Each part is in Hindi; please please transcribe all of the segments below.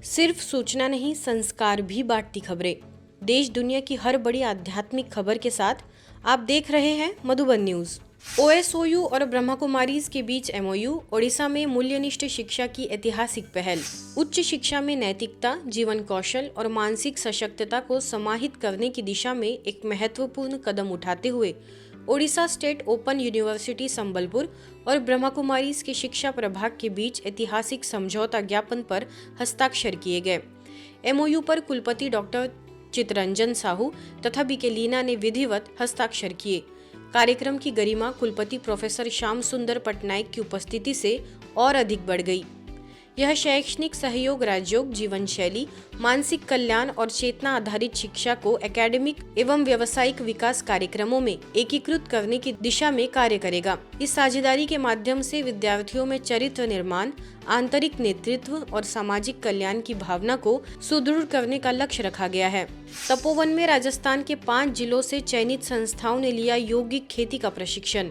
सिर्फ सूचना नहीं, संस्कार भी बांटती खबरें। देश दुनिया की हर बड़ी आध्यात्मिक खबर के साथ आप देख रहे हैं मधुबन न्यूज। ओएसओयू और ब्रह्मा कुमारीज के बीच एमओयू। ओडिशा में मूल्यनिष्ठ शिक्षा की ऐतिहासिक पहल। उच्च शिक्षा में नैतिकता, जीवन कौशल और मानसिक सशक्तता को समाहित करने की दिशा में एक महत्वपूर्ण कदम उठाते हुए Odisha state open university Sambalpur और ब्रह्मा कुमारीज के शिक्षा प्रभाग के बीच ऐतिहासिक समझौता ज्ञापन पर हस्ताक्षर किए गए। एमओयू पर कुलपति डॉक्टर चितरंजन साहू तथा बीके लीना ने विधिवत हस्ताक्षर किए। कार्यक्रम की गरिमा कुलपति प्रोफेसर श्याम सुंदर पटनायक की उपस्थिति से और अधिक बढ़ गई। यह शैक्षणिक सहयोग, राजयोग, जीवन शैली, मानसिक कल्याण और चेतना आधारित शिक्षा को एकेडमिक एवं व्यावसायिक विकास कार्यक्रमों में एकीकृत करने की दिशा में कार्य करेगा। इस साझेदारी के माध्यम से विद्यार्थियों में चरित्र निर्माण, आंतरिक नेतृत्व और सामाजिक कल्याण की भावना को सुदृढ़ करने का लक्ष्य रखा गया है। तपोवन में राजस्थान के 5 जिलों से चयनित संस्थाओं ने लिया यौगिक खेती का प्रशिक्षण।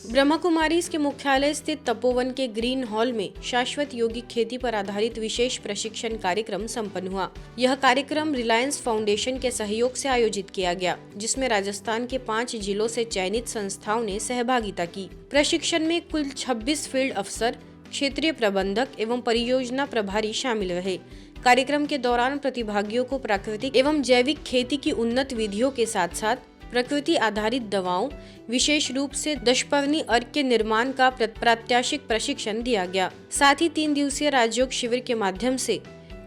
ब्रह्मा कुमारीज के मुख्यालय स्थित तपोवन के ग्रीन हॉल में शाश्वत यौगिक खेती पर आधारित विशेष प्रशिक्षण कार्यक्रम संपन्न हुआ। यह कार्यक्रम रिलायंस फाउंडेशन के सहयोग से आयोजित किया गया, जिसमें राजस्थान के 5 जिलों से चयनित संस्थाओं ने सहभागिता की। प्रशिक्षण में कुल 26 फील्ड अफसर, क्षेत्रीय प्रबंधक एवं परियोजना प्रभारी शामिल रहे। कार्यक्रम के दौरान प्रतिभागियों को प्राकृतिक एवं जैविक खेती की उन्नत विधियों के साथ साथ प्रकृति आधारित दवाओं, विशेष रूप से दशपर्णी अर्क के निर्माण का प्रात्यक्षिक प्रशिक्षण दिया गया। साथ ही 3 दिवसीय राजयोग शिविर के माध्यम से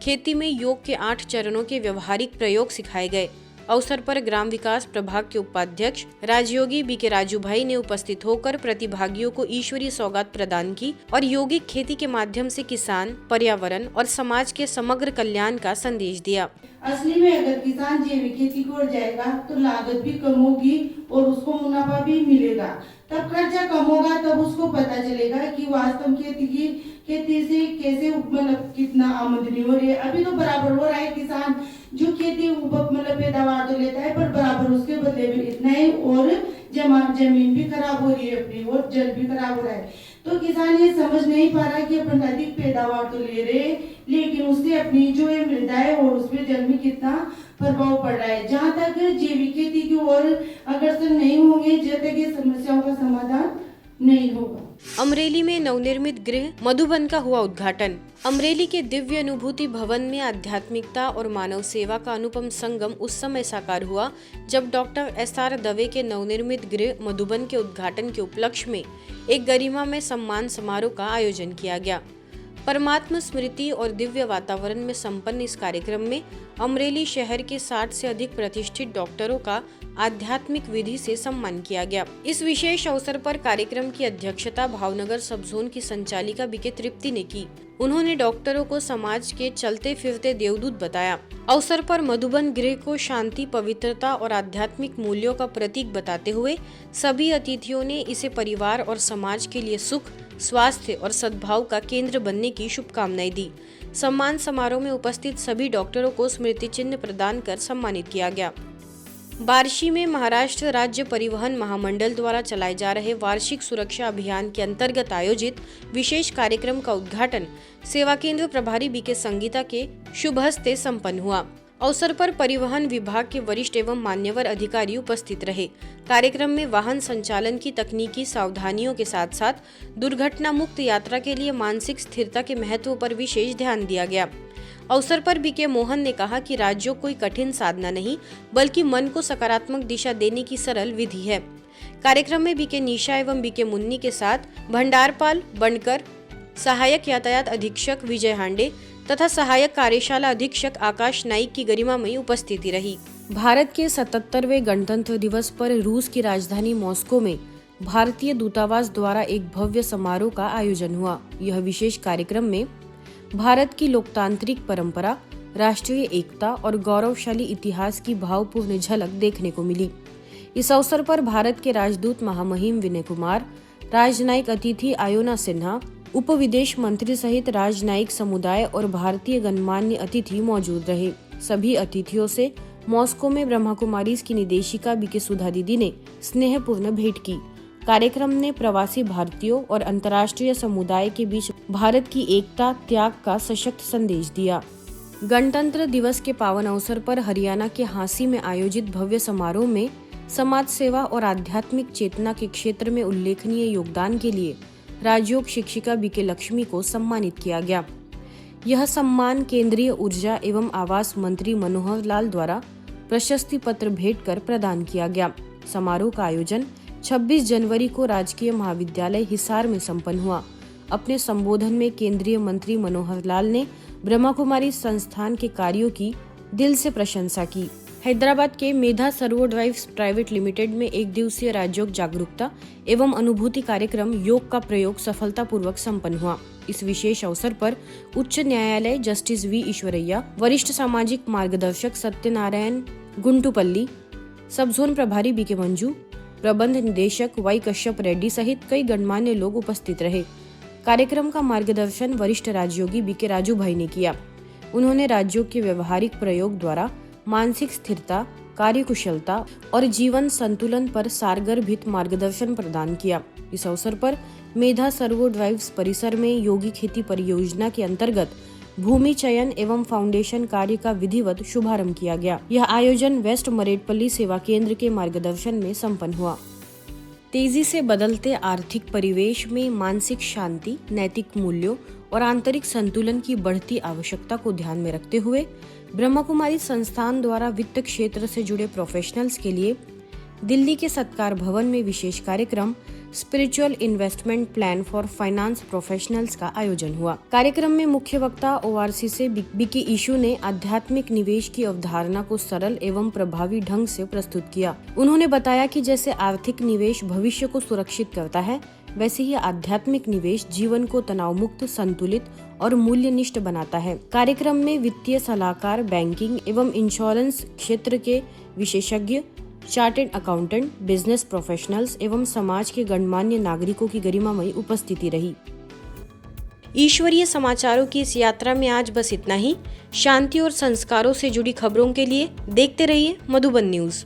खेती में योग के 8 चरणों के व्यवहारिक प्रयोग सिखाए गए। अवसर पर ग्राम विकास प्रभाग के उपाध्यक्ष राजयोगी बीके राजू भाई ने उपस्थित होकर प्रतिभागियों को ईश्वरीय सौगात प्रदान की और यौगिक खेती के माध्यम से किसान, पर्यावरण और समाज के समग्र कल्याण का संदेश दिया। असली में अगर किसान जैविक खेती की ओर जाएगा तो लागत भी कम होगी और उसको मुनाफा भी मिलेगा। तब खर्चा कम होगा, तब उसको पता चलेगा कि वास्तव खेती से कैसे मतलब कितना आमदनी हो रही है। अभी तो बराबर हो रहा है, किसान जो खेती मतलब पैदावार तो लेता है पर बराबर उसके बदले भी इतना है और जमीन भी खराब हो रही है अपनी और जल भी खराब हो रहा है। तो किसान ये समझ नहीं पा रहा कि अपन अधिक पैदावार तो ले रहे लेकिन उससे अपनी जो है मृदा है और उसमें जल में कितना प्रभाव पड़ रहा है। जहाँ तक जैविक खेती की ओर अग्रसर नहीं होंगे, जब तक ये समस्याओं का समाधान नहीं होगा। अमरेली में नवनिर्मित गृह मधुबन का हुआ उद्घाटन। अमरेली के दिव्य अनुभूति भवन में आध्यात्मिकता और मानव सेवा का अनुपम संगम उस समय साकार हुआ जब डॉक्टर SR दवे के नवनिर्मित गृह मधुबन के उद्घाटन के उपलक्ष्य में एक गरिमा में सम्मान समारोह का आयोजन किया गया। परमात्मा स्मृति और दिव्य वातावरण में संपन्न इस कार्यक्रम में अमरेली शहर के 60 से अधिक प्रतिष्ठित डॉक्टरों का आध्यात्मिक विधि से सम्मान किया गया। इस विशेष अवसर पर कार्यक्रम की अध्यक्षता भावनगर सब जोन की संचालिका बीके तृप्ति ने की। उन्होंने डॉक्टरों को समाज के चलते फिरते देवदूत बताया। अवसर पर मधुबन गृह को शांति, पवित्रता और आध्यात्मिक मूल्यों का प्रतीक बताते हुए सभी अतिथियों ने इसे परिवार और समाज के लिए सुख, स्वास्थ्य और सद्भाव का केंद्र बनने की शुभकामनाएं दी। सम्मान समारोह में उपस्थित सभी डॉक्टरों को स्मृति चिन्ह प्रदान कर सम्मानित किया गया। बार्शी में महाराष्ट्र राज्य परिवहन महामंडल द्वारा चलाए जा रहे वार्षिक सुरक्षा अभियान के अंतर्गत आयोजित विशेष कार्यक्रम का उद्घाटन सेवा केंद्र प्रभारी बीके संगीता के शुभ हस्ते संपन्न हुआ। अवसर पर परिवहन विभाग के वरिष्ठ एवं मान्यवर अधिकारी उपस्थित रहे। कार्यक्रम में वाहन संचालन की तकनीकी सावधानियों के साथ साथ दुर्घटना मुक्त यात्रा के लिए मानसिक स्थिरता के महत्व पर विशेष ध्यान दिया गया। अवसर पर बीके मोहन ने कहा कि राजयोग कोई कठिन साधना नहीं बल्कि मन को सकारात्मक दिशा देने की सरल विधि है। कार्यक्रम में बीके निशा एवं बीके मुन्नी के साथ भंडारपाल बनकर, सहायक यातायात अधीक्षक विजय हांडे तथा सहायक कार्यशाला अधीक्षक आकाश नाइक की गरिमामयी उपस्थिति रही। भारत के 77वें गणतंत्र दिवस पर रूस की राजधानी मॉस्को में भारतीय दूतावास द्वारा एक भव्य समारोह का आयोजन हुआ। यह विशेष कार्यक्रम में भारत की लोकतांत्रिक परंपरा, राष्ट्रीय एकता और गौरवशाली इतिहास की भावपूर्ण झलक देखने को मिली। इस अवसर पर भारत के राजदूत महामहिम विनय कुमार, राजनयिक अतिथि आयोना सिन्हा, उप विदेश मंत्री सहित राजनयिक समुदाय और भारतीय गणमान्य अतिथि मौजूद रहे। सभी अतिथियों से मॉस्को में ब्रह्मा कुमारीज की निदेशिका बीके सुधा दीदी ने स्नेहपूर्ण भेंट की। कार्यक्रम ने प्रवासी भारतीयों और अंतर्राष्ट्रीय समुदाय के बीच भारत की एकता, त्याग का सशक्त संदेश दिया। गणतंत्र दिवस के पावन अवसर पर हरियाणा के हांसी में आयोजित भव्य समारोह में समाज सेवा और आध्यात्मिक चेतना के क्षेत्र में उल्लेखनीय योगदान के लिए राजयोग शिक्षिका बीके लक्ष्मी को सम्मानित किया गया। यह सम्मान केंद्रीय ऊर्जा एवं आवास मंत्री मनोहर लाल द्वारा प्रशस्ति पत्र भेंट कर प्रदान किया गया। समारोह का आयोजन 26 जनवरी को राजकीय महाविद्यालय हिसार में संपन्न हुआ। अपने संबोधन में केंद्रीय मंत्री मनोहर लाल ने ब्रह्मा कुमारी संस्थान के कार्यों की दिल से प्रशंसा की। हैदराबाद के मेधा सर्वो ड्राइव्स प्राइवेट लिमिटेड में एक दिवसीय राजयोग जागरूकता एवं अनुभूति कार्यक्रम योग का प्रयोग सफलतापूर्वक संपन्न हुआ। इस विशेष अवसर पर उच्च न्यायालय जस्टिस वी ईश्वरैया, वरिष्ठ सामाजिक मार्गदर्शक सत्यनारायण गुंटुपल्ली, सब जोन प्रभारी बीके मंजू, प्रबंध निदेशक वाई कश्यप रेड्डी सहित कई गणमान्य लोग उपस्थित रहे। कार्यक्रम का मार्गदर्शन वरिष्ठ राजयोगी बीके राजू भाई ने किया। उन्होंने राजयोग के व्यवहारिक प्रयोग द्वारा मानसिक स्थिरता, कार्यकुशलता और जीवन संतुलन पर सारगर्भित मार्गदर्शन प्रदान किया। इस अवसर पर मेधा सर्वो ड्राइव्स परिसर में योगी खेती परियोजना के अंतर्गत भूमि चयन एवं फाउंडेशन कार्य का विधिवत शुभारंभ किया गया। यह आयोजन वेस्ट मरेडपल्ली सेवा केंद्र के मार्गदर्शन में संपन्न हुआ। तेजी से बदलते आर्थिक परिवेश में मानसिक शांति, नैतिक मूल्यों और आंतरिक संतुलन की बढ़ती आवश्यकता को ध्यान में रखते हुए ब्रह्मा कुमारी संस्थान द्वारा वित्त क्षेत्र से जुड़े प्रोफेशनल्स के लिए दिल्ली के सत्कार भवन में विशेष कार्यक्रम spiritual investment plan for finance professionals का आयोजन हुआ। कार्यक्रम में मुख्य वक्ता ओआरसी से बीके ईशू ने आध्यात्मिक निवेश की अवधारणा को सरल एवं प्रभावी ढंग से प्रस्तुत किया। उन्होंने बताया कि जैसे आर्थिक निवेश भविष्य को सुरक्षित करता है, वैसे ही आध्यात्मिक निवेश जीवन को तनाव मुक्त, संतुलित और मूल्यनिष्ठ बनाता है। कार्यक्रम में वित्तीय सलाहकार, बैंकिंग एवं इंश्योरेंस क्षेत्र के विशेषज्ञ, चार्टेड अकाउंटेंट, बिजनेस प्रोफेशनल्स एवं समाज के गणमान्य नागरिकों की गरिमामयी उपस्थिति रही। ईश्वरीय समाचारों की इस यात्रा में आज बस इतना ही। शांति और संस्कारों से जुड़ी खबरों के लिए देखते रहिए मधुबन न्यूज।